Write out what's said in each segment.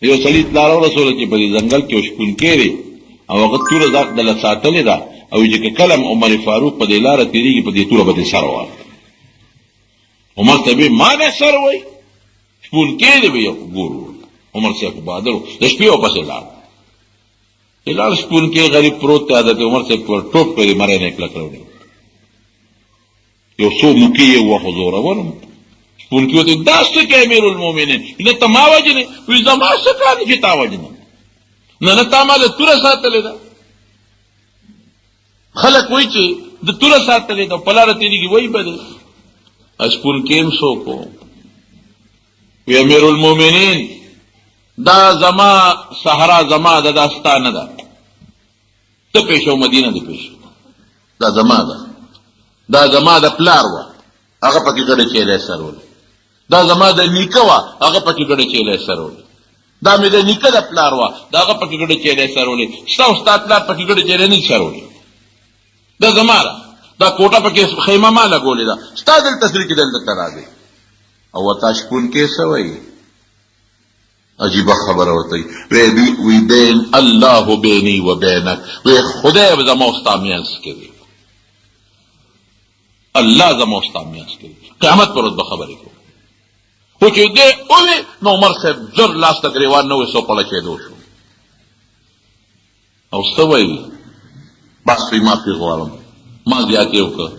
یو سړي اطلاع راورسوله چې په دې ځنګل کې یو شپونکی دی او هغه توره دله ساتلې ده او چې که کله عمر فاروق په دې لاره تېرېږي په دې توره به دې سر وهي. عمر ته به ما نه سر وایي شپونکی دی به یو ګورو. عمر صاحب بهادر د شپې ورپسې لاړ. چې لاړ شپونکی غریب پروت دی. حضرت عمر صاحب پر ټوپ کړې مری نه یې کلک راوړی. یو څو موکې یې ووهه زورور. شپونکي ورته دا څه کوې امیر المؤمنین؟ نه ته ما وژنې؟ وایي زما څه کار دی چې تا وژنم؟ نه تا ما د توره ساتلې ده. خلک وایي چې د توره ساتلې ده په لاره تېرېږي وایي به دی. شپونکي هم څوک و؟ وی امیر المؤمنین دا زما صحرا زما ده، دا ستا نه ده. ته پېښه او مدینه دې پېښه دا زما ده. دا زما د پلار وه هغه پکې ګډه چیلی سرولې. دا زما د نیکه وه هغه پکې ګډه چیلی سرولې. دا مې د نیکه د پلار وه د هغه پکې ګډه چیلی سرولې. ستا او ستا پلار پکې ګډه چیلی نه سرولې. دا زما ده. دا کوټه پکې خیمه ما لګولې ده. ستا دلته سړي کې دلته ته راځې او ورته شپونکی څه وایي؟ عجیبه خبره ورته وی بین الله بیني و بینک. وی خدای به زما او ستا منځ کې دی. الله زما او ستا منځ کې دی. قیامت پر ورځ به خبرې کوو. خو چې دې ووې نو عمر صاحب زر لاس ته ګرېوان نه وې سو پړچېدو شو. او څه وایي؟ بس وی معافي غواړم ما زیاتې وکړه.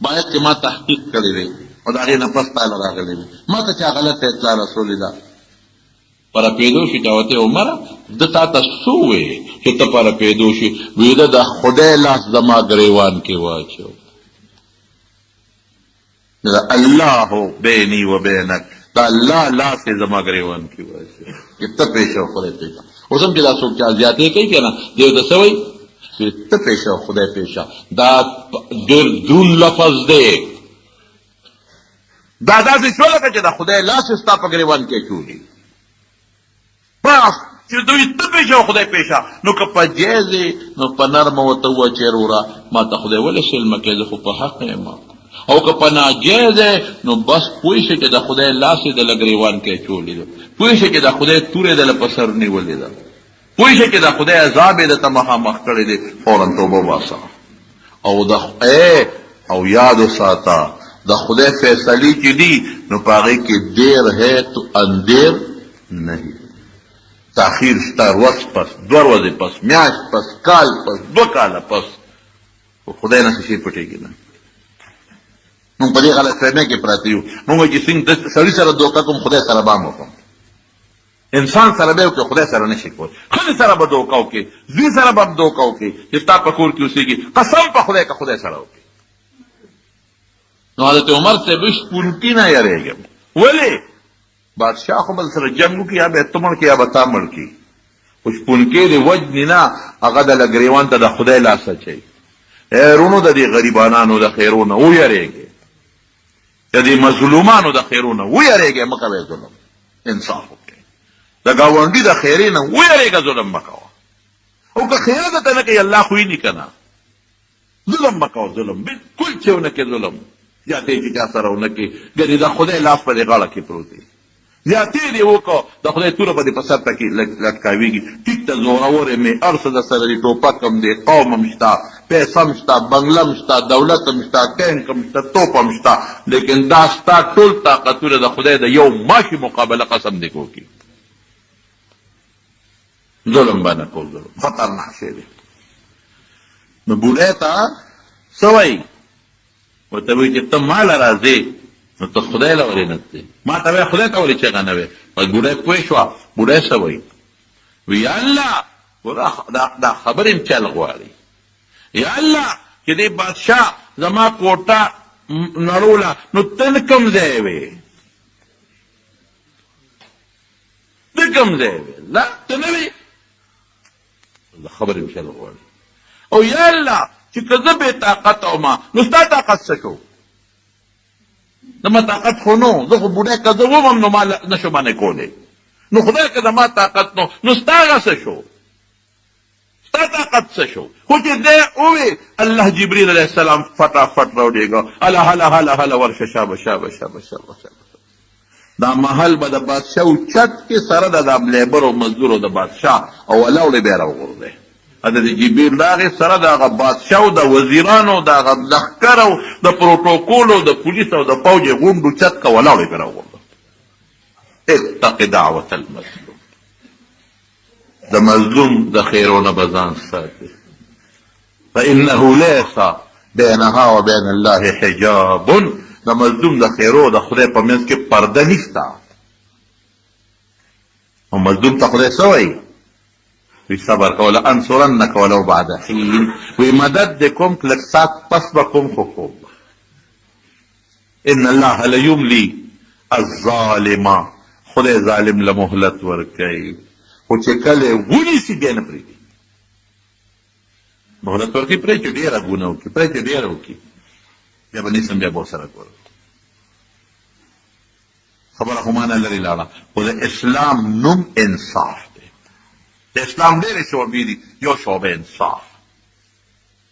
باید چې ما تحقیق کړی دی او د هغې نه پس تاله راغلی دی. ما ته چا غلطه اطلاع رسولې ده. پرپېدو شي چا ورته عمره ده تا ته څه وویې چې ته پرپېدو شي؟ وی ده د خدای لاس زما ګرېوان کې واچو. د الله بیني و بینک د الله لاس یې زما ګرېوان کې واچو چې ته پېښه او خدای پېښه. اوس هم چې دا څوک چا زیاتې کوي که نه دی ورته څه وایي چې ته پېښه او خدای پېښه. دا ډېر دروند لفظ دی. دا داسې شو لکه چې د خدای لاس یې ستا په ګرېوان کې اچولي. بس چې دوی ته پېښه او خدای پېښه. نو که په جایز نو په نرمه ورته ووایه چې وروره ما ته خدای ولې سلمه کوې زه خو په حق یم. او که په ناجایز نو بس پوه شه چې د خدای لاس یې دله ګرېوان کې اچولی ده. پوه شه چې د خدای توره دله په سر نیولې ده. پوه شه چې د خدای عذاب یې درته مخامخ کړی دی. فورا توبه وباسه او یاد وساته د خدای فیصلې چې دي نو په هغې کې دیر ہے تو اندیر نہیں. تاخیر شته ورځ پس 2 ورځې پس میاشت پس کال پس 2 کاله پس خو خدای نه څه شی پټېږي نه. موږ په دې غلط فهمۍ کې پراته یو. موږ وایو چې څنګه سړي سره دوکه کوم خدای سره به هم وکړم. انسان سره به وکړي خدای سره نشي کولی. ښځې سره به دوکه وکړي زوی سره به هم دوکه وکړي چې ستا په کور کې اوسېږي. قسم په خدای که خدای سره وکړي. نو حضرت عمر صاحب شپونکي نه یېرېږم. ولې؟ بادشاه خو بل سره جنګ وکړي یا به ته مړ کړي یا به تا مړ کړي. خو شپونکي دې وجني نه هغه دله ګرېوان ته د خدای لاس اچوي. رونو د دې غریبانانو د خیرو نه ویېرېږئ. د دې مظلومانو د خیرو نه ویېرېږئ. مه کوئ ظلم. انصاف وکړئ. د ګاونډي د خیرې نه ویېرېږه. ظلم مه کوه. او که خیره درته نه کوي الله خو ویني که نه. ظلم مه کوه. ظلم بلکل چې ونه کړې ظلم زیاتې چې چا سره ونه کړې ګنې د خدای لاس په دې غاړه کې پروت دی. زیاتې دې وکړه د خدای توره به دې په سر ته کې لټکاوېږي. ټیک ته زورور یې هر څه در سره دي. ټوپک هم دی قوم هم شته پیسه هم شته بنګله هم شته دولت هم شته ټینک هم شته توپ هم شته. لیکن دا ستا ټول طاقتونه د خدای د یو ماشي مقابله قسم دې کوکي. ظلم به نه کو. ظلم خطرناک شی دی. نو بوډۍ ته څه وایي؟ ورته وایي چې ته ما له راځې نو ته خدای له ولې نه ځې؟ ما ته وایه خدای ته ولې چغه نه وې؟ بس بوډۍ پوه شوه. بوډۍ څه وایي؟ وی یا الله دا خبرې هم چل غواړي. یا الله چې دې بادشاه زما کوټه نړوله نو ته کوم ځای وې؟ ته کوم ځای وې؟ لا ته نه وې. دا خبرې هم چل غواړي. او یا الله چې که زه بې طاقت ومه نو ستا طاقت څه کوو؟ زما طاقت خو نو. زه خو بوډۍ که زه ومم نو ما نشو منې کولی. نو خدای که زما طاقت نو ستا هغه څه شو؟ ستا طاقت څه شو؟ خو چې دی ووې الله جبریل علیه السلام فټافټ راوډېږه. هله هله هله هله ورشه شابه شابه شابه شابه شابه. دا محل به د بادشاه اوچت کې سره د لیبر او مزدور او د بادشاه او ولاړې به یې راوغورځوي. حضرت جبریل راغی سره د هغه بادشاه او د وزیرانو د هغه لښکر او د پروتوکول او د پولیس او د پوج یې غونډ اوچت که ولاړې به یې راوغورځوي. اتق دعوة المظلوم، د مظلوم د خیرونه به ځان ساتي. فانه لیس بینها و بین الله حجاب، د مظلوم د خیرو د خدای په منځ کې پرده نشته. او مظلوم ته خدای څه وایي؟ وی صبر کوله انصرنک ولو بعد حین، وی مدد دې کوم لږ ساعت پس به کوم خو خوب. ان الله لیملی الظالم، خدای ظالم له مهلت ورکوي، خو چې کله ونیسي بیا نه پرېږدي. مهلت ورکوي پرې چې ډېره ګناه وکړي، پرې چې ډېره وکړي بیا به نیسم، بیا به ورسره ګورم. خبره خو معنی لري لاړه، خو د اسلام نوم انصاف دی. د اسلام ډېرې شعبې دي، یو شعبه انصاف.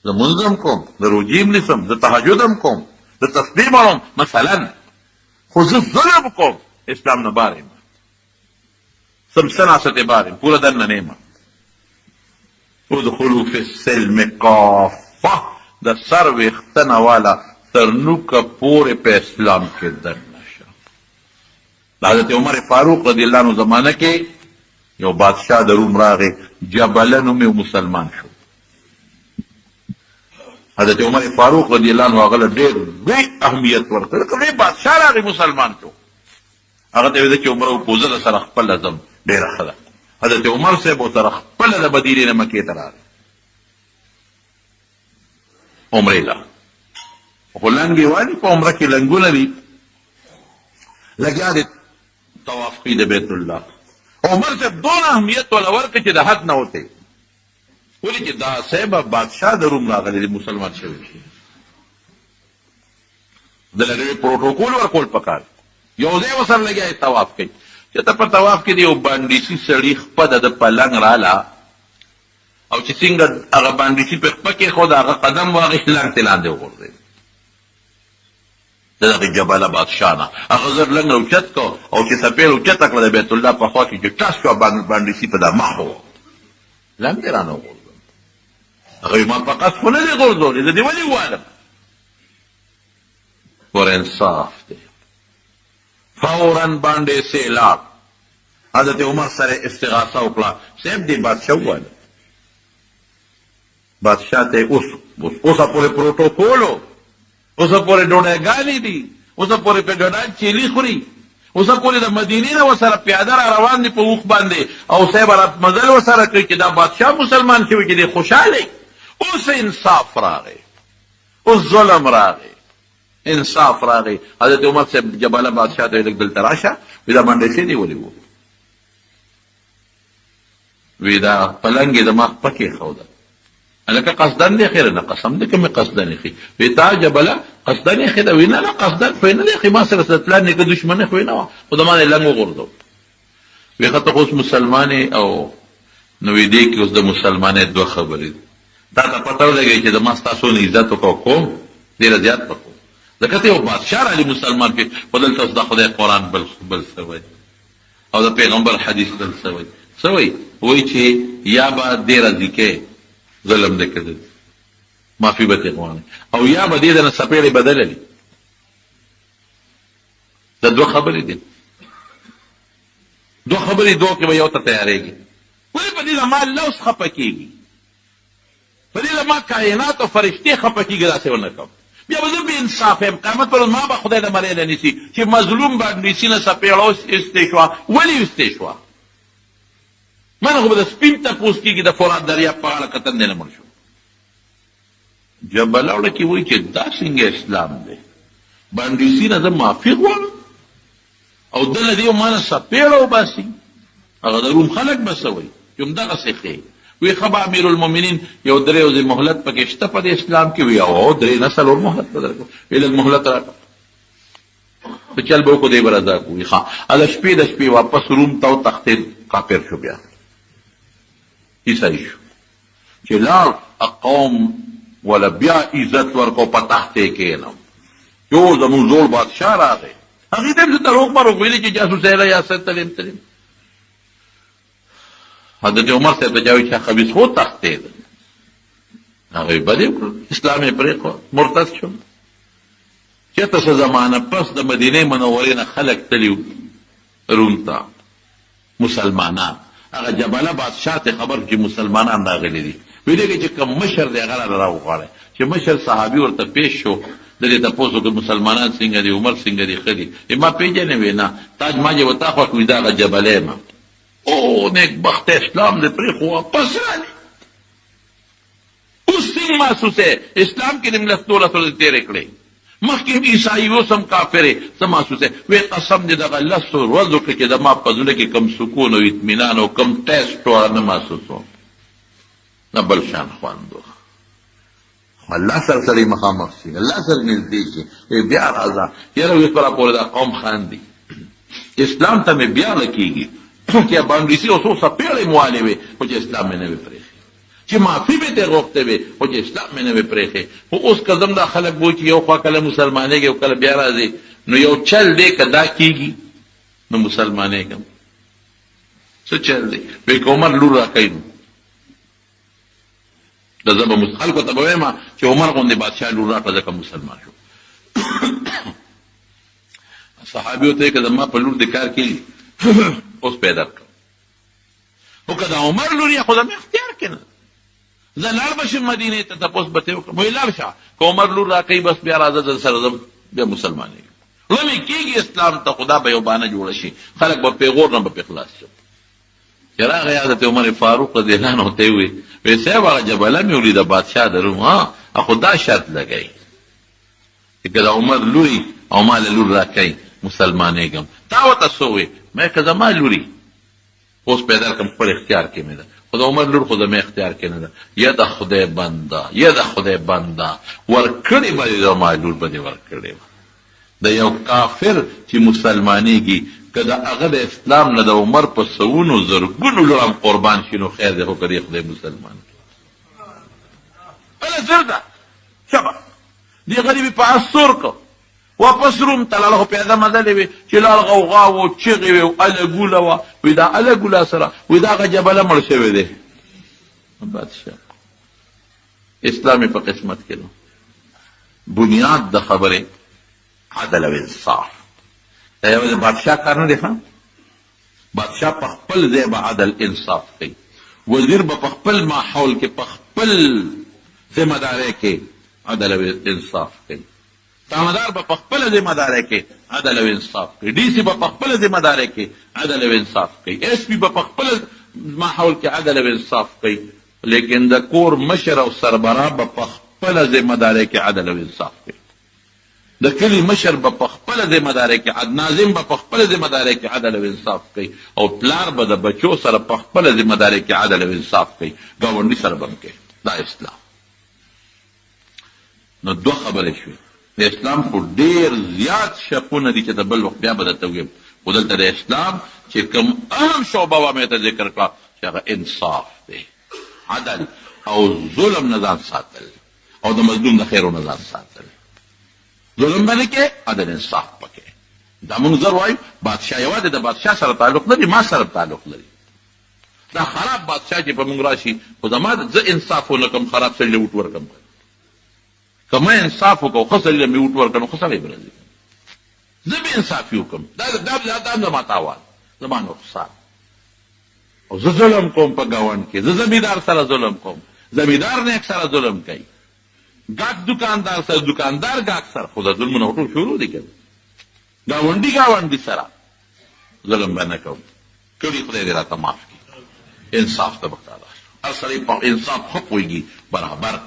زه لمونځ هم کوم، د روژې هم نیسم، زه تهجد هم کوم، زه تسبیح وړم مثلا، خو زه ظلم کوم اسلام نه بار یم، سمسنه بار یم، پوره دننه نه یم. ادخلوا فی السلم کافه، د سر ویښتنه والا تر نوکه پورې په اسلام کې دننه شه. د حضرت عمر فاروق رضی الله عنه زمانه کې یو بادشاه د روم راغی، جبله نومې مسلمان شو. حضرت عمر فاروق رضی الله عنه هغه له ډېر لوی اهمیت ورکړ، ځکه لوی بادشاه راغی مسلمان شو. هغه ته ویل چې عمر وپوزه د سره خپله ځم، ډېره ښه ده. حضرت عمر صاحب ورسره خپله د مدینې نه مکې ته راغی عمرې له. خو لنګ یې والي، په عمره کې لنګونه دي، لګیا دی طواف کوي د بیت الله. عمر صاحب دونه اهمیت وله ورکړه چې د حد نه وتی، ولې چې دا صاحب بادشاه د روم راغلی دی، مسلمان شوی شي، د لږ پروتوکول ورکول پکار. یو ځای ورسره لګیا دی طواف کوي، چې ته په طواف کې د یو بانډیسي سړي خپه د پلنګ راله، او چې څنګه هغه بانډیسي په خپه کېښود، هغه قدم واخېست لنګ ترې لاندې وغورځېد. د دغې جبله بادشاه نه هغه زر لنګ اوچت کو، او چې څپېړه اوچته کړه د بیت الله په خوا کې چې ټس شوه بانډیسي په دا مخ ووت، لنګ یې رانه وغورځول. هغه ما په قصد خو نه دی غورځولی، زه دې ولې ووالم؟ ور انصاف دی. فوراً باندې سیلاب. حضرت عمر سره استغاثه وکړه، صاحب دې بادشاه وواله. بادشاه ته اوسه پورې پروتوکول و، اوسه پورې ډوډۍ دي، اوسه پورې په ګډان چیلي خوري، اوسه پورې د مدینې نه ورسره پیاده را روان دي په اوښ باندې، او صاحب مزل ورسره کوي چې دا بادشاه مسلمان شوی چې دی خوشحاله. اوس انصاف راغی، اوس ظلم راغی، انصاف راغی. حضرت عمر صاحب جباله بادشاه ته لږ دلته راشه، وی دا منډې دی ولې وو؟ وی دا پلنګ یې د ما خپه کېښوده. هلکه قصدن دی خیر نه، قسم دی که مې قصدن ایښي. وی تا جبله قصدن ایښې ده؟ وی نه نه قصدن خو یې نه دی ایښې، ما سره د پلار نیکه دشمني خو یې نه وه، خو د ما نه یې لنګ وغورځو. وی ښه ته خو اوس مسلمان او نو وی دې کې اوس د مسلمانۍ دوه خبرې دي. تا ته پته ولګوي چې د ما ستاسو نه عزت وکړو کوم، ډېره زیات به کوم، ځکه ته یو بادشاه راغلی مسلمان کې، خو دلته اوس د خدای قرآن بل څه وایي او د پیغمبر حدیث بل څه وایي. څه وایي؟ وایي چې یا به دې راضي کې ظلم دې کړی، معافي به ترې غواړي، او یا به دې د نه څپېړې بدللي. دا دوه خبرې دي، دوه خبرې، دوه کې به یو ته تیارېږي. ولې په دې له ما لوس خفه کېږي، په دې له ما کائنات او فرشتې خفه کېږي، داسې ونه کوم. بیا به زه بې انصاف یم، قیامت پر ورځ ما به خدای د مرۍ نه نیسي چې مظلوم باندې سینه څپېړه ایستې شوه. ولې ایستې شوه؟ منه خو به د سپین تپوس کېږي د فرات دریاب په غاړه کتن دی نه مړ شو. جبله وړه کې وایي چې دا څنګه اسلام دی؟ باندې سینه زه معافي غواړم او دله دې ما نه څپېړه وباسي. هغه د روم خلک به څه وایي چې همدغسې ښې وی خبا امیر المؤمنین یو درې ورځې مهلت پکې شته په دې اسلام کې؟ وی او درې نسل ور مهلت به درکړو. وی لږ مهلت راکړه، په چل به وکړو دی به رضا کړو. وی ښه هله شپې د شپې واپس روم ته وتښتېد، کافر شو، بیا عیسائی شو. چې لاړ قوم وله بیا عزت ورکړو، په تخت یې کېنم. یو زمونږ زوړ بادشاه راغی، هغې ته هم تر روغ ویلي چې جاسوسۍ له یا څه تلیم حضرت عمر صاحب ته جاوي چې خبیث خو تښتېد هغوی بدې وکړل اسلام یې پرېښود مرتد شو چېرته څه زمانه پس د مدینې منورې نه خلک تلي روم ته مسلمانان هغه جبله بادشاه ته خبر چې مسلمانان راغلي دي ویلې چې کوم مشر دی هغه راوغواړئ چې مشر صحابي ورته پیش شو د دې تپوس وکړ مسلمانان څنګه دي عمر څنګه دي ښه دي ما پېژنې وې نه تاج ماجې ورته خوښ وي دا هغه جبله یم او نیکبخته اسلام دې پرېښو واپس رالې اوس څنګه محسوسې اسلام کې دې لس 12 ورځې تېرې کړې مخکې عیسایي اوس هم کافرې څه محسوسې وې قسم دې دغه 10 ورځو کې چې زما په زړه کې کم سکون او اطمینان او کم ټیسټ وه نه محسوسوم نه بل شان خوند و الله سره سړی مخامخ شي الله سره نږدې شي بیا راځه یاره اوس به راپورې دا قوم خاندي اسلام ته مې بیا نه کېږي چې بانګلیسي او څو څپېړې موالې وې خو چې اسلام مې نه وې پرېښې چې معافي به ترې غوښتې وې خو چې اسلام مې نه وې پرېښې خو اوس که زم دا خلک وایي چې یو خوا کله مسلمانېږي او کله بیا راځي نو یو چل دی که دا کېږي نو مسلمانېږم څه چل دی وایي که عمر لور راکوي نو د زه به خلکو ته به وایم چې عمر غوندې بادشاه لور راکړه ځکه مسلمان شو صحابیو ته یې که زما په لور د کار کېږي اوس پیدا کړم خو که د عمر لور یې خو زما اختیار کې نه زه لاړ به شم مدینې ته تپوس به ترې وکړم وایي لاړ شه که عمر لور راکوي بس بیا راځه زه سره ځم بیا مسلمانېږم لمې کېږي اسلام ته خدا به یو بانه جوړه شي خلک به پیغور نه به پې خلاص شي چې راغی حضرت عمر فاروق رضی الله عنه ته یې وویل وایي صاحب هغه جبله مې ولیده بادشاه د روم خو دا شرط لګوي چې که د عمر لوري او ما له لور راکوي مسلمانېږم تا ورته څه وویل ما که زما لوري اوس پیدا کړم خپل اختیار کې مې ده خو د عمر لور خو زما اختیار کې نه ده یا د خدای بنده یا د خدای بنده ورکړې به دې زما لور به دې ورکړې وه د یو کافر چې مسلمانېږي که د هغه د اسلام نه د عمر په سوونو زرګونو لور هم قربان شي نو خیر دی خو که دې خدای مسلمان بله زر ده شبه دې غریبي په اسور کو واپس روم ته لاړه خو پیاده مزلې وې چې لاړ غوغا و چغې وې اله ګوله وه وایي دا اله ګوله سره وایي دا هغه جبله مړ شوی دی بادشاه اسلام یې په قسمت کې نو بنیاد د خبرې عدل او انصاف دا یوازې بادشاه کار نه دی ښه بادشاه په خپل ځای به عدل انصاف کوي وزیر به په خپل ماحول کې په خپل ذمه دارۍ کې عدل او انصاف کوي تامدار به په خپله ذمه دارۍ کې عدل او انصاف کوي ډي سي به په خپله ذمه دارۍ کې عدل او انصاف کوي ایس پي به په خپل ماحول کې عدل او انصاف کوي لیکن د کور مشر او سربراه به په خپله ذمه دارۍ کې عدل او انصاف کوي د کلي مشر به په خپله ذمه دارۍ کې ناظم به په خپله ذمه دارۍ کې عدل او انصاف کوي او پلار به د بچو سره په خپله ذمه دارۍ کې عدل او انصاف کوي ګاونډي سره به هم کوي دا اسلام نو دوه خبرې شوې د اسلام خو ډېر زیات شقونه دي چې د بل وخت بیا به درته ویم خو دلته د اسلام چې کوم اهم شعبه به مې ته ذکر کړه چې هغه انصاف دی عدل او ظلم نه ځان ساتل او د مظلوم د خیرو نه ځان ساتل ظلم به نه کې عدل انصاف پکې دا مونږ زر وایو بادشاه یوازې د بادشاه سره تعلق لري ما سره تعلق لري دا خراب بادشاه چې په مونږ راشي خو زما زه انصاف ونه کړم خراب سړي له وټ ورکړم که ما انصاف وکړو ښه سړي له مې وټ ورکړم نو ښه سړی به راځي زه بې انصافي وکړم دا زما تاوان زما نقصان او زه ظلم کوم په ګاونډ کې زه زمیندار سره ظلم کوم زمیندار نیک سره ظلم کوي ګاک دکاندار سره دکاندار ګاک سره خو دا ظلمونه ټول شروع دي که ګاونډي سره ظلم به نه کوم کړي خدای دې راته معاف کړي انصاف ته بختاله هر سړی په انصاف ښه پوهېږي برابر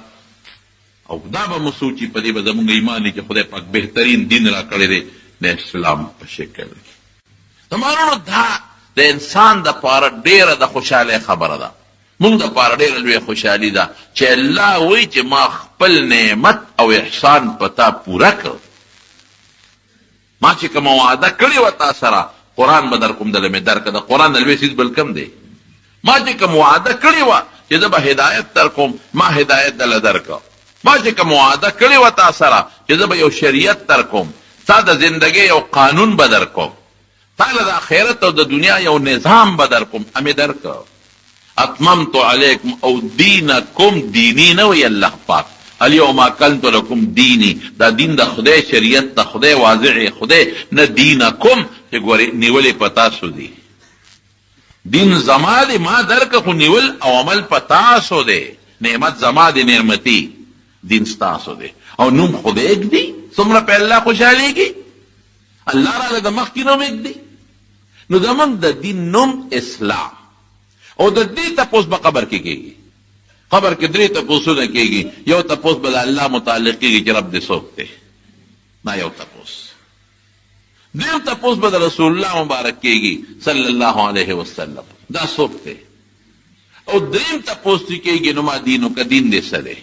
او دا به مو سوچي په دې به زمونږ ایمان چې خدای پاک بهترین دین را کړی دی د اسلام په شکل کې زمانونو دا د انسان دپاره ډېره د خوشحالۍ خبره ده مونږ دپاره ډېره لویه خوشحالي ده چې الله وایي چې ما خپل نعمت او احسان په تا پوره کړ ما چې کومه وعده کړې وه تا سره قرآن به در کوم دله مې درکړه د قرآن نه لوی څیز بل کم دی ما چې کوم وعده کړې وه چې زه به هدایت در کوم ما هدایت دله درکړه ما چې کوم وعده کړې وه تا سره چې زه به یو شریعت در کوم تا د زندګۍ یو قانون به درکوم، تا له د آخرت او د دنیا یو نظام به درکوم، امې درکړ. اتممت علیکم او دینکم، دینی نه وی الله پاک، الیوم اکملت لکم دینی، دا دین د خدای شریعت د خدای واضح خدای، نه دینکم چې ګورې نیولې په تاسو دی. دین زما دی، ما درکه، خو نیول او عمل په تاسو دی. نعمت زما دی نعمتي، دین ستاسو دی. او نوم خدای دی، څومره په الله خوشحالیږي، الله را له د مخکې نوم ایږدي. نو زمونږ د دین نوم اسلام. او د دې تپوس به قبر کې کېږي. قبر کې 3 تپوسونه کېږي. یو تپوس به د الله متعلق کېږي چې رب دې څوک دی، دا یو تپوس. دیم تپوس به د رسول الله مبارک کېږي صلی الله علیه وسلم، دا څوک دی. او دریم تپوس چې کېږي نو ما دینو که دین دې څه دی،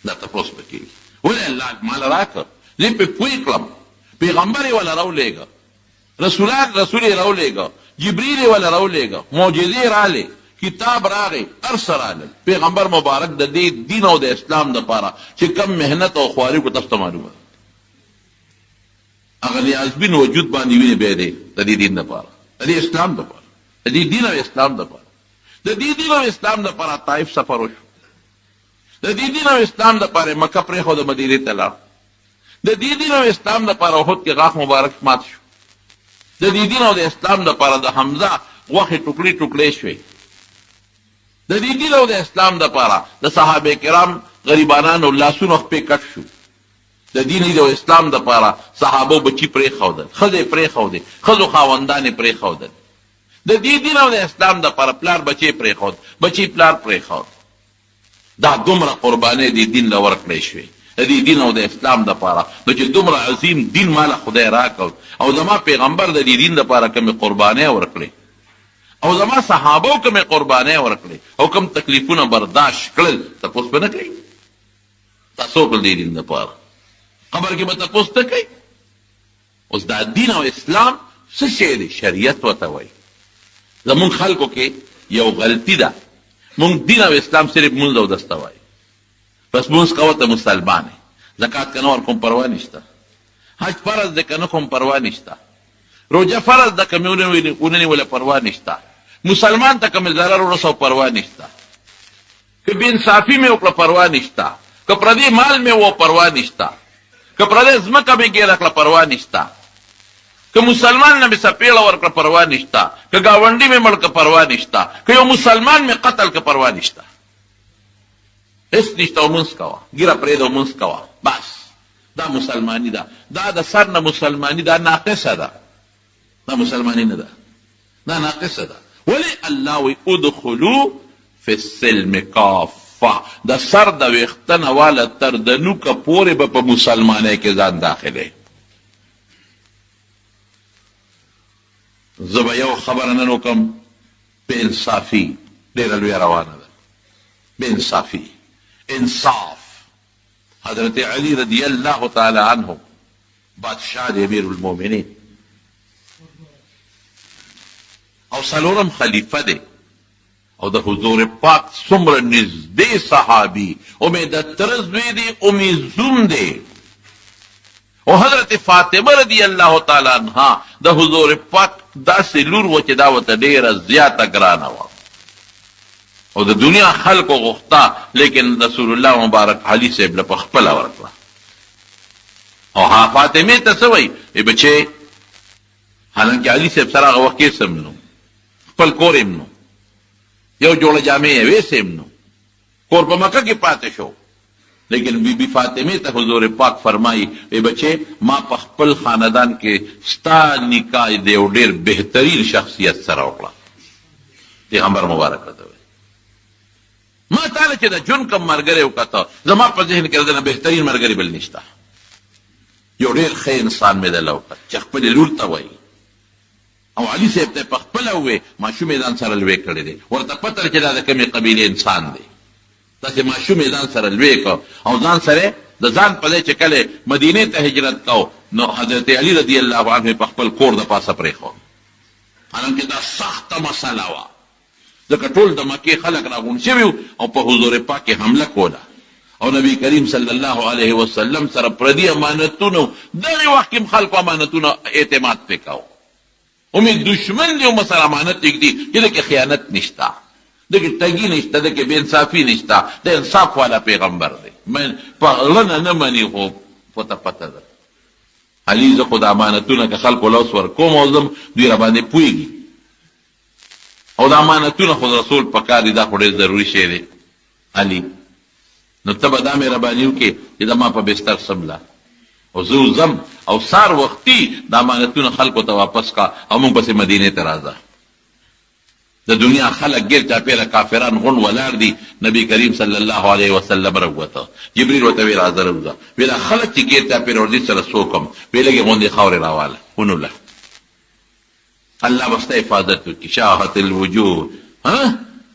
دا تپوس به کېږي. ولې الله مال راکړ، زه پې پوه کړم، پیغمبر یې وله راولېږه، رسول یې راولېږه، جبریل یې وله راولېږه، معجزې رالې، کتاب راغی، هر څه رالل. پیغمبر مبارک د دې دین او د اسلام دپاره چې کم محنت او خواري کو تاسو ته معلومه ده. هغه د ازبین وجود باندې وینې بیا دی د دې دین دپاره، د دې اسلام دپاره، د دې دین او اسلام دپاره. د دې دین او اسلام دپاره طائف سفر وشو، د دې دین او اسلام دپاره مکه پرېښوده، مدینې ته لاړ. د دې دین او اسلام دپاره احد کې غاښ مبارک مات شو. د دې دین او د اسلام دپاره د حمزه غوښې ټوکړې ټوکړې شوې. د دې دین او د اسلام دپاره د صحابه کرام غریبانانو لاسونو خپې کټ شو. د دین او اسلام دپاره صحابو بچي پرېښودل، ښځې پرېښودې، ښځو خاوندانې پرېښودل. د دې دین او د اسلام دپاره پلار بچی پرېښود، بچی پلار پرېښود. دا دومره قربانۍ دې دین له ورکړی شوې د دې دین او د اسلام دپاره. نو چې دومره عظیم دین ماله خدای راکړ او زما پیغمبر د دې دین دپاره کومې قربانۍ ورکړې او زما صحابو کومې قربانۍ ورکړې او کوم تکلیفونه برداشت کړل، تپوس به نه کوي تاسو په دې دین دپاره. قبر کې به تپوس نه کوي. اوس دا دین او اسلام څه شی دی؟ شریعت ورته وایي. زمونږ خلکو کې یو غلطي ده، مونږ دین او اسلام صرف مونځ او دسته وایي. بس مونځ کوه ته مسلمان یې، زکات که نه ورکوم پروا نشته، حج فرض ده که نه کوم پروا نشته، روژه فرض ده که مې وننیوله پروا نشته، مسلمان ته که مې ضرر ورسو پروا نشته، که بې انصافي مې وکړه پروا نشته، که پردی مال مې و پروا نشته، که پردی ځمکه مې ګیره کړه پروا نشته، که مسلمان نه مې څپېړه ورکړه پروا نشته، که ګاونډي مې مړ که پروا نشته، که یو مسلمان مې قتل که پروا نشته. هېڅ نشته او مونځ کوه، ګیره پرېږده او مونځ کوه، بس. دا مسلماني ده. دا د سر نه مسلماني دا ناقصه ده، دا مسلماني نه ده، دا ناقصه ده. ولې الله وی ادخلو فی السلم کافه، د سر د ویښته نه واله تر د نوکه پورې به په مسلمانۍ کې ځان داخلی. زه به یو خبره نن وکړم، بې انصافي ډېره لویه روانه ده. بې انصافي، انصاف. حضرت علی رضی الله تعالی عنه بادشاہ دی، امیر المؤمنین، او څلورم خلیفه دی، او د حضور پاک څومره نږدې صحابي، امې د تره زوی دی، امې زوم دی. او حضرت فاطمه رضی الله تعالی عنها د حضور پاک داسې لور وه چې دا ورته ډېره زیاته ګرانه وه او د دنیا خلکو غوښته، لیکن رسول الله مبارک علي صاحب له په خپله ورکړه. او فاطمې ته څه وایي؟ بچې، حالانکې علي صاحب سره هغه وخت کې سم نو، خپل کور یم نو، یو جوړه جامې یې ویسې یم نو، کور په مکه کې پاتې شو. لیکن بی بی فاطمه ته حضور پاک فرمایي، بچې ما په خپل خاندان کې ستا نکاح د یو ډېر بهترین شخصیت سره وکړه. پیغمبر مبارک راته وایي ما تعالی چې د ژوند کوم ملګری وکته، زما په ذهن کې د نه بهترین ملګری بل نشته. یو ډېر ښه انسان مې دله وکړ چې خپلې لور ته وایي. او علي صاحب ته یې په خپله ووایي، ماشوم یې ځان سره لوی کړی دی، ورته پته ده چې دا د کومې قبیلې انسان دی. داسې ماشوم یې ځان سره لوی کړ او ځان سره د ځان په ځای چې کله مدینې ته هجرت کو، نو حضرت علي رضی الله عنه په خپل کور د پاسه پرېښود. حالانکې دا سخته مسله وه، ځکه ټول د مکې خلک راغونډ شوي او په حضور پاک یې حمله کوله. او نبی کریم صلی الله علیه وسلم سره پردي امانتونو دغه وخت کې خلکو امانتونو اعتماد وکاو. امید دشمن دی مسر امانت دی چې دغه خیانت نشتا، دغه ټګي نشتا، دغه بے انصافي نشتا، د انصاف والا پیغمبر دی. من پغلنه نه مني خو پته ده. علی زه خود امانتونه که خلکو لاس ورکوم او زم دوی را باندې پوهېږي او د امانتونه خود رسول پکار دی، دا خو ډېر ضروري شی دی. علي نو ته به دا مهرباني وکړې چې زما په بستر سمله او زه ځم او سار وختي د امانتونه خلکو ته واپس کا او موږ پسې مدینې ته راځه. د دنیا خلک ګیر چاپېره کافران غون ولاړ دي. نبی کریم صلی الله علیه وسلم راووته، جبریل ورته وی راځه راوځه. وی دا خلک چې ګیر چاپېره ورځي سره څوک هم وی لږې غوندې خاورې راواله ونوله. الله به ستا حفاظت وکړي. شاهت الوجوه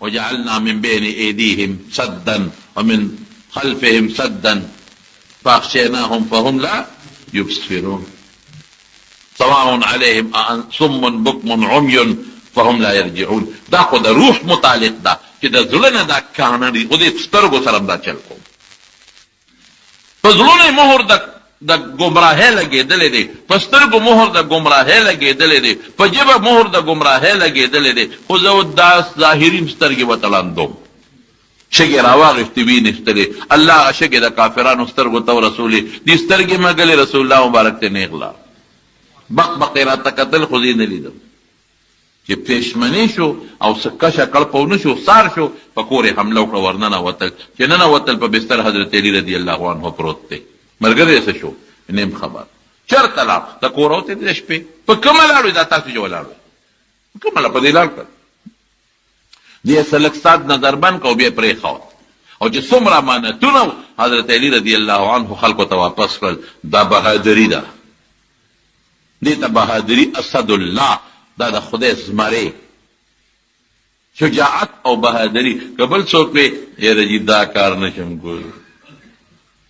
وجعلنا من بين ايديهم سدا ومن خلفهم سدا فاغشيناهم فهم لا يبصرون سواء عليهم صم بكم عمي فهم لا يرجعون. دا خو د روح متعلق ده چې د زړه نه دا کانه دي، خو د سترګو سره دا چل کوم. په زړونو مهر د ګمراهۍ لګېدلې دی، په سترګو مهر د ګمراهۍ لګېدلې دی، په ژبه مهر د ګمراهۍ لګېدلې دی. خو زه دا ظاهري سترګې ورته لاندوم، شګې راواغېستې وینې ستلې. الله هغه شګې د کافرانو سترګو ته ورسولې، دې سترګې مګلې رسول الله مبارک ته نیغلا بق بق یې راته کتل، خو زه یې نه لیدم. چې پېشمنې شو او کشه کړ په ونه شو، سار شو، په کور یې حمله وکړه، ورننه وتل. چې ننه وتل په بستر حضرت علي رضی الله عنه پروت دی. ملګری یې څه شو نیم خبر چېرته لاړ؟ د کور وتې د شپې. په کومه لاړو؟ دا تاسو چې ولاړو په کومه په دې لاړ کړ. دې څه لږ ساعت نظر بند کو بیا پرېښود او چې څومره امانتونه حضرت علي رضی الله عنه خلکو ته واپس کړل. دا بهادري ده، دې ته بهادري اسد الله، دا د خدای زمری شجاعت او بهادري. که بل څوک وی یاره جي دا کار نشم کولی،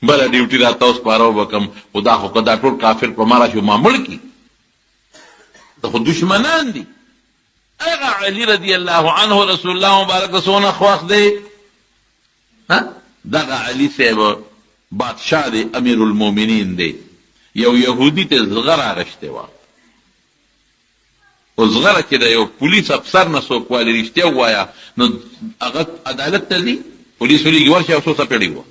بله ډیوټي راته اوس پاره وکړم، خو دا خو که دا ټول کافر په ما راشي ما مړ کړي، دا خو دشمنان دي. هغه علي رضی الله عنه رسول الله مبارک ته څونه خوښ دی. دغه علي صاحب بادشاه دی، امیر المؤمنین دی. یو یهودي ته زغره اغشتې وه، او زغره چې د یو پولیس افسر نه څوک والي رښتیا ووایه نو هغه عدالت ته ځي، پولیس ولیږي ورشي او څو څپېړې وه.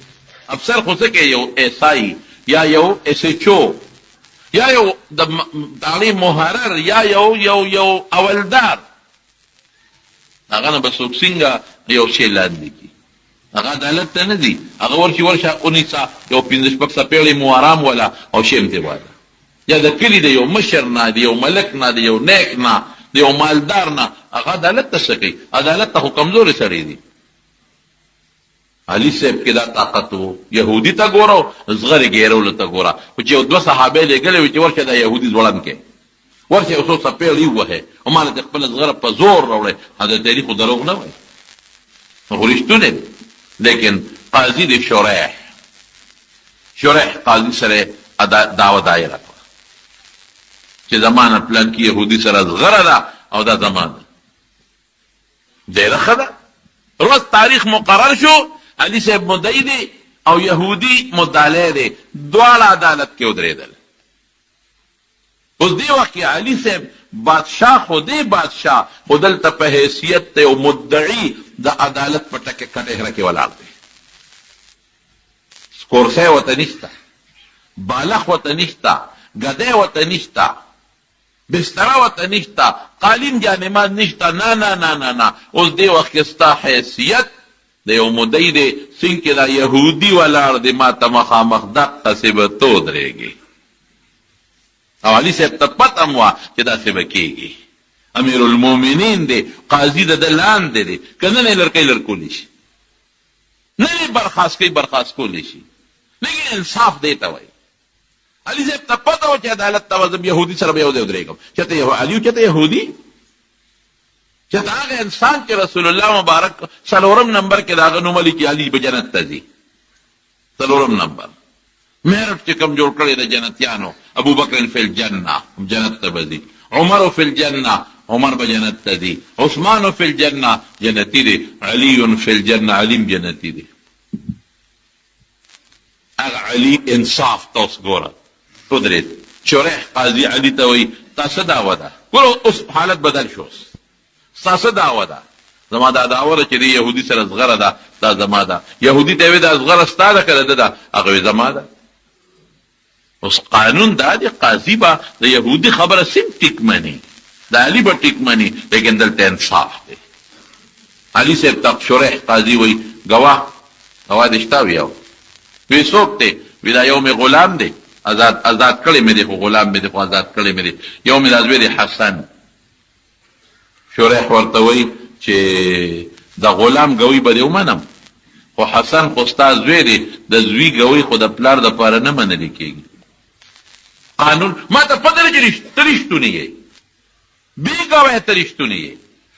افسر خو څه کوي؟ یو ایسائی یا یو ایس ایچ او یا یو د تعلیم محرر یا یو اولدار، هغه نه به څوک څنګه یو شی لاندې کړي، هغه عدالت ته نه ځي. هغه ورشه اونیسه یو 5-6 څپېړې مو ارام وله او شی م ترې واله، یا د کلي د یو مشر نه، د یو ملک نه، د یو نیک نه، د یو مالدار نه. هغه عدالت ته څه کوي؟ عدالت ته خو کمزورې سړی دي. علي صاحب کې دا طاقت و. یهودي ته ګوره، زغرې ګیرولو ته ګوره. خو چې یو 2 صحابه لېږلي وي چې ورشه دا یهودي ځوړند کې، ورشه یو څو څپېړې ووهې او ما له خپله زغره په زور راوړې. حضرت علي خو دروغ نه وایي، خو رښتونی دی. لیکن قاضي د شریح قاضي سره دعوه دایره کړه چې زما نه پلانکي یهودي سره زغره ده او دا زما ده. ډېره ښه ده. روز تاریخ مقرر شو، علي صاحب مدعي دی او یهودي مدعی دی، دواړه عدالت کې ودرېدل. اوس دې وخت کې علي صاحب بادشاه خو دی بادشاه، خو دلته په حیثیت ته یو مدعي د عدالت په ټکه کټهره کې ولاړ دی. کورسی ورته نشته، بالښ ورته نشته، ګدی ورته نشته، بستره ورته نشته، قالین جانماز نشته. نه نه نه نه نه. اوس دې وخت کې ستا حیثیت د یو مدعي دی، څنګه چې دا یهودي ولاړ دی ما ته مخامخ دقسې به ته ودرېږي. او علي صاحب ته پته م وه چې داسې به کېږي. امیر المؤمنین دی، قاضي د ده لاندې دی، که نن یې لړکۍ لړکولی شي، نن یې برخاست کولی شي. لیکن انصاف دی ته وایي. علي صاحب ته پته وه چې عدالت ته وځم، یهودي سره به یو ځای ودرېږم. چېرته علي و، چېرته یهودي، چېرته هغه انسان چې رسول الله مبارک 4 نمبر کې د هغه نوم لیکي علي به جنت ته ځي. 4 نمبر میرټ چې کوم جوړ کړی د جنتیانو، ابو بکر فی الجنه جنت ته به ځي، عمر فی الجنه عمر به جنت ته ځي، عثمان فی الجنه جنتی دی، علي فی الجنه علیم جنتی دی. هغه علي انصاف ته اوس ګوره ودرېد. شریح قاضي علي ته وایي تا څه دعوه ده؟ ګوره اوس حالت بدل شو، ستا څه دعوه ده؟ زما دا دعوه ده چې د یهودي سره زغره ده، دا زما ده. یهودي ته یې وایي دا زغره ستا ده که د ده ده؟ هغه وایي زما ده. اوس قانون دا دی قاضي به د یهودي خبره سم ټیک مني، د علي به ټیک مني، لیکن دلته انصاف دی. علي صاحب ته شریح قاضي وایي ګواه دې شته؟ وی څوک دی؟ وی دا یو مې غلام دی، آزاد کړی مې دی، خو غلام مې دی، خو آزاد کړی مې دی. یو مې دا زوی دی حسن. شریح ورته وایي چې د غلام ګوی به دې ومنم، خو حسن خو ستا زوی دی، د زوی ګوی خو د پلار دپاره نه منلی کېږي. قانون ما ته پته ده چې ته رښتونی یې، بې ګوی ته رښتونی یې.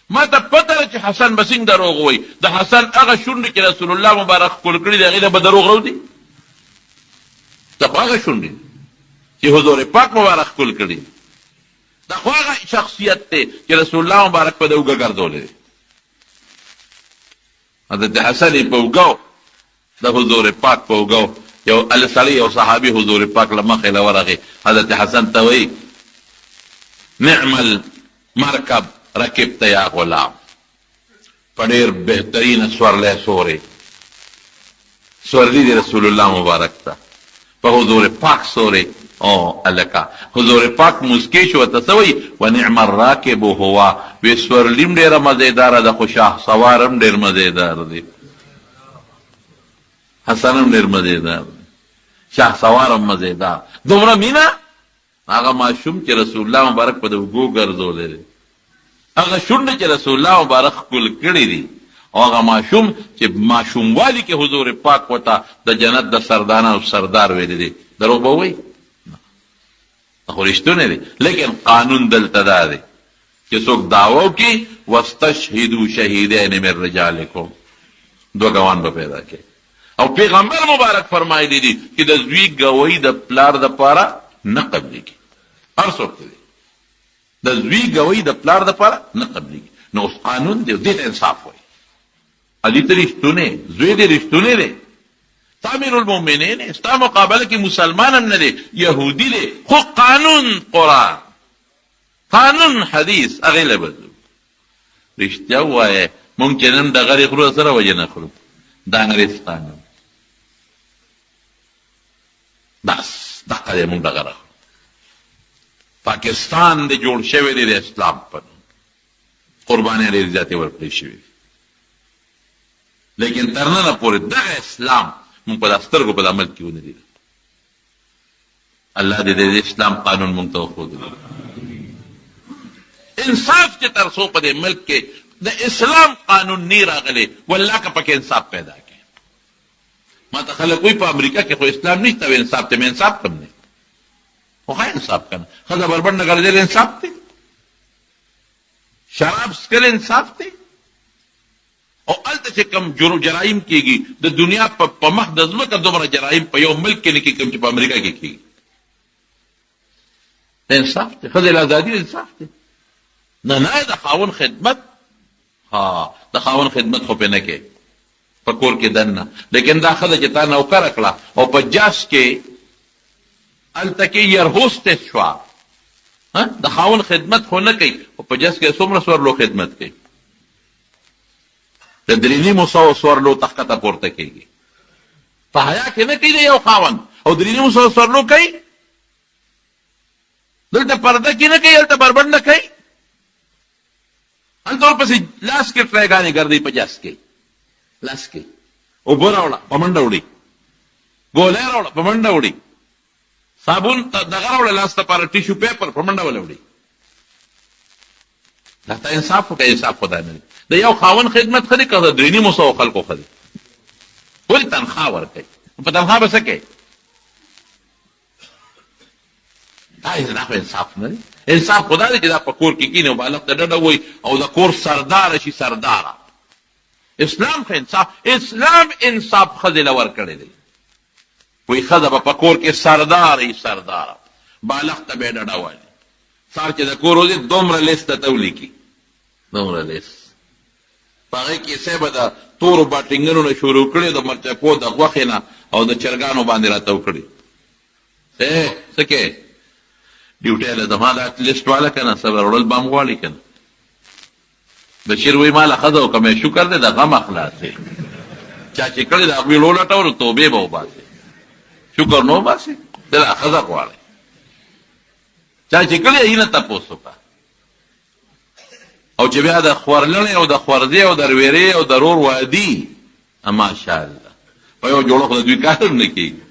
ما ته پته ده چې حسن به څنګه دروغ وایي. د حسن هغه شونډې چې رسول الله مبارک ښکل کړي دي هغې ته به دروغ راوځي؟ دا خو هغه شونډې چې حضور پاک مبارک ښکل کړي، دا خو هغه شخصیت دی چې رسول الله مبارک په ده اوږه ګرځولی دی. حضرت حسن یې په اوږو د حضور پاک په اوږو یو سړی یو صحابي حضور پاک له مخې له ورغی. حضرت حسن ته وایي نعم المرکب رکبت یا غلام، په ډېر بهترینه سورلی سورې سورلی دی رسول الله مبارک ته، په حضور پاک سورې. او الکا حضور پاک مسکی شو ته څه وایي ونعم الراکب هو، وی سورلی هم ډېره مزېداره ده، خو شاه سوار هم ډېر مزېدار دی. حسن هم ډېر مزېدار دی، شاه سوار هم مزېدار. دومره مینه هغه ماشوم چې رسول الله مبارک په د اوږو ګرځولی دی، هغه شونډې چې رسول الله مبارک ښکل کړي دي، او هغه ماشوم چې ماشوموالي کې حضور پاک ورته د جنت د سردانانو سردار ویلی دی. دروغ به وایي؟ خو رښتونی دی. لیکن قانون دلته دا دی چې څوک دعوه وکړي واستشهدوا شهیدین من رجالکم، دوه ګوان به پیدا کړي. او پیغمبر مبارک فرمایلی دي چې د زوی ګوی د پلار دپاره نه قبلېږي. هر څوک دی د زوی ګوی د پلار دپاره نه قبلېږي. نو اوس قانون دی، دې ته انصاف وایي. علي ته رښتونی، زوی دې رښتونی دی، تا امیر المؤمنین، ستا مقابله کې مسلمان هم نه دی، یهودي دی، خو قانون قرآن، قانون حدیث هغې له بدلو. رښتیا ووایه مونږ چې نن د غرې خورو سره وجه نه خورو، د انګریز قانون بس دغه دی، مونږ دغه راخورو. پاکستان دی جوړ شوی دی د اسلام په نوم، قربانۍ ډېرې زیاتې ورکړې شوې دي، لیکن تر ننه پورې دغه اسلام مونږ په دا سترګو په عمل کې ونه لیده. الله دې د اسلام قانون مونږ ته وښودلی. انصاف چې تر څو په دې ملک کې د اسلام قانون نه راغلی، والله که پکې انصاف پیدا کړي. ما ته خلک وایي په امریکا کې خو اسلام نشته، و انصاف ته مې انصاف کم دی. خو ښه انصاف که نه، ښځه بربنډ نه ګرځېدل انصاف دی؟ شراب څښل انصاف دی؟ او هلته چې کوم جرایم کېږي د دنیا په مخ د ځمکه دومره جرایم په یو ملک کې نه کېږي کوم چې په امریکا کې کېږي. انصاف دی؟ ښځې له ازادي انصاف دی؟ نه نه، د خاوند خدمت، د خاوند خدمت خو پې نه کوې په کور کې دننه. لیکن دا ښځه چې تا نوکره کړه او په جاس کې هلته کې یرهوسټس شوه، د خاوند خدمت خو نه کوي، او په جاس کې څومره سورلو خدمت کوي؟ د 3,500 سورلو تخته پورته کېږي. په حیا کې نه کوي د یو خاوند، او 3,500 سورلو کوي. دلته پرده کې نه کوي، هلته بربنډ نه کوي، هلته ورپسې لاس کې ټرایګانې ګرځوي په جاس کې، لاس کې اوبه راوړه په منډه وړي، ګولۍ راوړه په منډه وړي، صابون دغه راوړه لاس دپاره، ټیشو پیپر په منډه وله وړي. دا ته انصاف وکړه. انصاف خدای نه دی. د یو خاوند خدمت ښه دی که د 3,500 خلکو ښه دی؟ ولې تنخوا ورکوي؟ په تنخوا به څه کوي؟ دا خو انصاف نه دی. انصاف خو دا دی چې دا په کور کې کښېني او بالغ ته ډډه ووایي او د کور سرداره شي سرداره. اسلام خو انصاف، اسلام انصاف ښځې له ورکړی دی. وایي ښځه به په کور کې سرداره وي سرداره، بالغ ته به یې ډډه وایي. سهار چې د کور وځي دومره لیست ته ولیکي، دومره لیست په هغې کیسې به د تورو باټینګرو نه شروع کړې، د مرچکو د غوښې نه او د چرګانو باندې راته وکړي څه کې ډیوټي له زما دا لیسټ والا که نه صبر وړل به هم غواړي که نه بشیر وایي ما له ښځه وکړه شکر دی د غم اخلاصې چا چې کړي د هغوی ولټول توبې به وباسې شکر نه وباسې د لا ښځه غواړي چا چې کړي هغې نه تپوس وکړه او چې بیا د خورلڼې او د خورزې او د رویرې او د رور وادي ماشاءالله په یو جوړه خو د دوی کار هم نه کېږي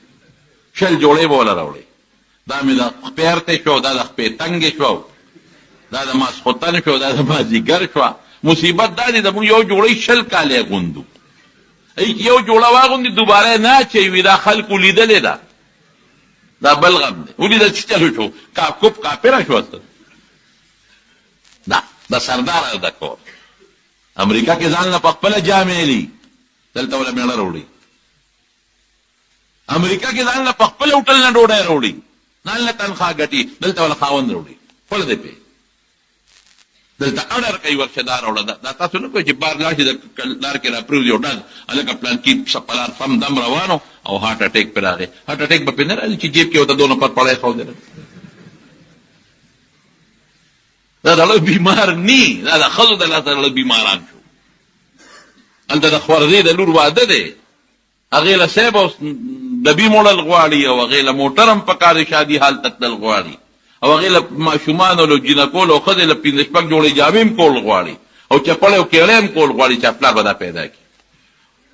6 جوړې به وله راوړې دا مې د خپې ارته شو دا د خپې تنګې شو دا د ماسخوتن شو دا د مازدیګر شوه مصیبت دا دی د موږ یو جوړی 6 کاله غوندو یو جوړه واغوندي دوباره نه اچوي دا خلکو لیدلې ده دا بل غم دی ولیدل چې چلو شو کاپکوپ کاپیره شو دا د سردار د کور امریکا کې ځان نه په خپله جامې لي دلته وله میړه راوړي امریکا کې ځان نه په خپله هوټل نه ډوډۍ راوړي ځان نه تنخوا ګټي دلته وله خاوند راوړي خپله دی پې دلته اډر کوي ورشه دا راوړه دا تاسو نه کوئ چې بار لاړ شي د لار کې را پرېوځي او ډز هلکه پلان کې په لار سم دم روانو او هارټ اټیک پرې راغی هارټ اټیک به پرې نه راځي چې جیب کې ورته 2 نفر پړی ښودلی دا د لوی بیمار نی دا د ښځو د لاسه لوی بیماران شو هلته د خورزې د لور واده دی هغې له صیب او ډبي موړل غواړي او هغې له موټر هم پکار دی شادي حال ته تلل غواړي او هغې له ماشومانو له جینکو او ښځې له 5 شپږ جوړې جامې هم کول غواړي او چپړې او کیړې هم کول غواړي چې پلار به دا پیدا کړي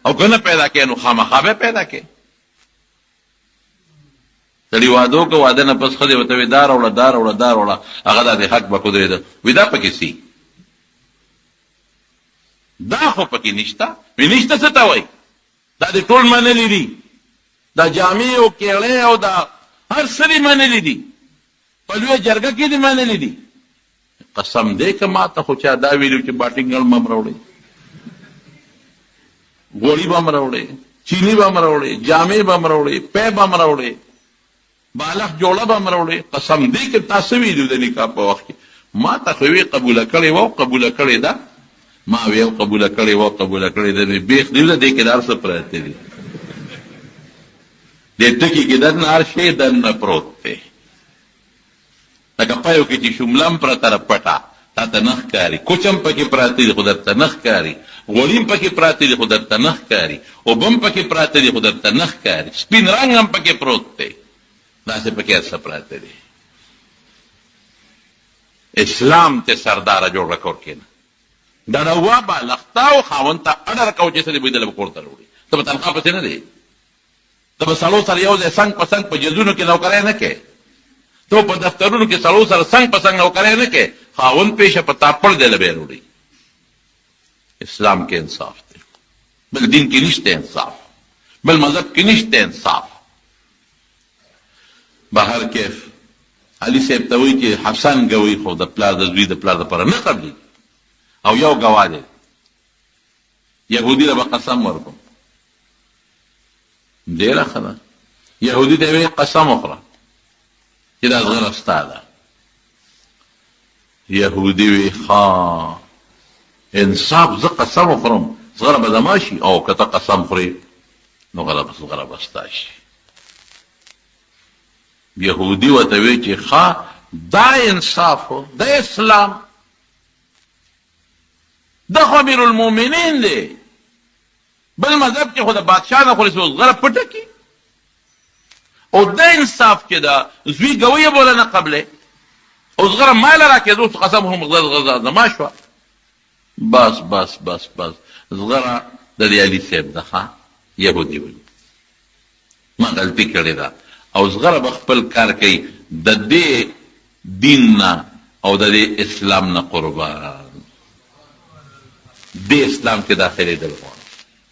او که نه پیدا کړي نو خامخا به پیدا کړي سړي واده وکړه واده نه پس ښځې ورته وایي دا راوړه دا راوړه دا راوړه هغه دا د حق به ودرېده وایي دا پکې سي دا خو پکې نشته وایي نشته څه ته وایي دا دې ټول منلي دي دا جامې او کیړې او دا هر څه دې منلي دي په لویه جرګه کې دې منلي دي قسم دی که ما ته خو چا دا ویلي چې باټینګل به هم راوړې غوړي به هم راوړې چینی به هم راوړې جامې به هم راوړې پی به هم راوړې بالغ جوړه به هم راوړې قسم دی که تاسو ویلي د نکاح په وخت کې ما ته خو وی قبوله کړې وه او قبوله کړې ده ما وی قبوله کړې وه قبوله کړې ده مې بیخ دی ده دې کې د هر څه پراته دي دې ټکي کې دننه هر شی دننه پروت دی لکه پایو کې چې شملم پرته ده پټه تا ته نه ښکاري کوچم پکې پراته دي خو درته نه ښکاري غوړي هم پکې پراته دي خو درته نه ښکاري اوبه هم پکې پراته دي خو درته نه ښکاري سپین رنګ هم پکې پروت دی داسې پکې هر څه پراته دي اسلام ته سرداره جوړه کور کې نه ډډوه بالښته او خاوند ته اډر کو چې سړي بویدله به کور ته راوړي ته به تنخوا پسې نه دی ته به سړو سره یو ځای څنګ په څنګ په جزونو کې نوکری نه کوې ته په دفترونو کې سړو سره څنګ په څنګ نوکری نه کوې خاوند پیشه په تا پړ دی له بیا راوړي اسلام کې انصاف دی بل دین کې نشته انصاف بل مذهب کې نشته انصاف بهر کیف علي صاحب ته وایي چې حسن ګوي خو د پلار د زوی د پلار دپاره نه قبلي او یو ګواه دی یهودي له به قسم ورکړم ډېره ښه ده یهودي ته یې قسم وخوره چې دا زغره ستا ده یهودي وی ښه انصاف زه قسم وخورم زغره به زما شي او که ته قسم خورې نو زغره به ستا شي یهودي ورته وی چې ښه دا انصاف و دا اسلام دا خو امیر المؤمنین دی بل مذهب کې خو د بادشاه نه خوري څه زغره پټه کړي او دا انصاف چې دا زوی ګوی یې بوله نه قبلې او زغره ماله را کېدو قسم هم غزه زما شوه بس بس بس بس زغره د دې علي صاحب ده ښه یهودي وایي ما غلطي کړې ده او زغره به خپل کار کوي د دې دین نه او د دې اسلام نه قربان دې اسلام کې داخلېدل غواړم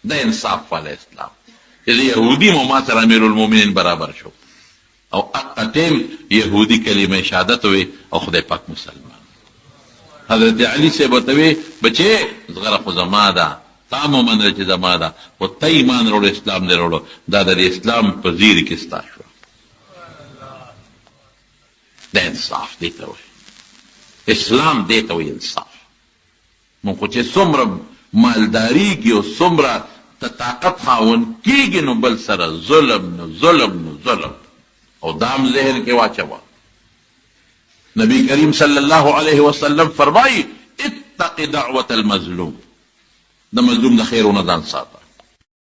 د انصاف والا اسلام چې د یهودي مو ما سره امیر المؤمنین برابر شو او هغه ټیم یهودي کلمه شهادت وي او خدای پاک مسلمان حضرت علي صاحب ورته وی بچې زغره خو زما ده تا مو منله چې زما ده خو ته ایمان راوړو اسلام دې راوړو دا د اسلام په زیر کې ستا شوه د انصاف دې ته وایي اسلام دې ته وایي انصاف نو خو چې څومره مالداري کې او څومره ته طاقت خاون کیږي نو بل سره ظلم نو ظلم نو ظلم او دام ذهن کې واچوه. نبی کریم صلی الله علیه وسلم فرمایي اتق دعوة المظلوم، د مظلوم د خیرونه ځان ساته.